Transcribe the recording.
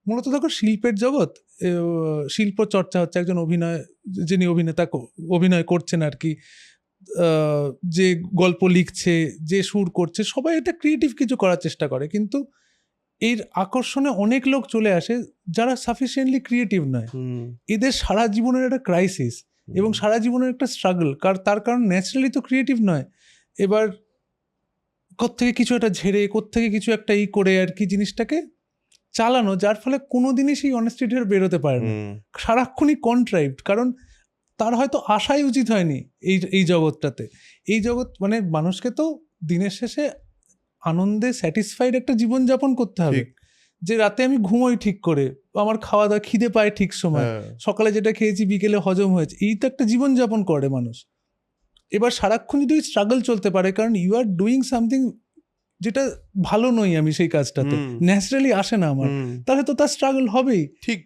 মূলত দেখো শিল্পের জগৎ, শিল্প চর্চা হচ্ছে, একজন যিনি অভিনয় করছেন আর কি, যে গল্প লিখছে, যে সুর করছে, সবাই এটা ক্রিয়েটিভ কিছু করার চেষ্টা করে, কিন্তু এর আকর্ষণে অনেক লোক চলে আসে যারা সাফিসিয়েন্টলি ক্রিয়েটিভ নয়। এদের সারা জীবনের একটা ক্রাইসিস এবং সারা জীবনের একটা স্ট্রাগল, তার কারণ ন্যাচারালি তো ক্রিয়েটিভ নয়। এবার কোত্থেকে কিছু একটা ঝেড়ে, কোত্থেকে কিছু একটা করে আর কি জিনিসটাকে চালানো, যার ফলে কোনোদিনই সেই অনেস্টিটা বেরোতে পারে না, সারাক্ষণই কন্ট্রাইভড। কারণ তার হয়তো আশাই উচিত হয়নি এই জগৎটাতে। এই জগৎ মানে মানুষকে তো দিনের শেষে আনন্দে স্যাটিসফাইড একটা জীবনযাপন করতে হবে, যে রাতে আমি ঘুমোই ঠিক করে, আমার খাওয়া দাওয়া খিদে পায় ঠিক সময়, সকালে যেটা খেয়েছি বিকেলে হজম হয়েছে, এই তো একটা জীবনযাপন করে মানুষ। এবার সারাক্ষণ যদি স্ট্রাগল চলতে পারে, কারণ ইউ আর ডুইং সামথিং যেটা ভালো নই আমি সেই কাজটাতে, ন্যাচারালি আসে না আমার, তাহলে তো তার স্ট্রাগল হবেই। ঠিক।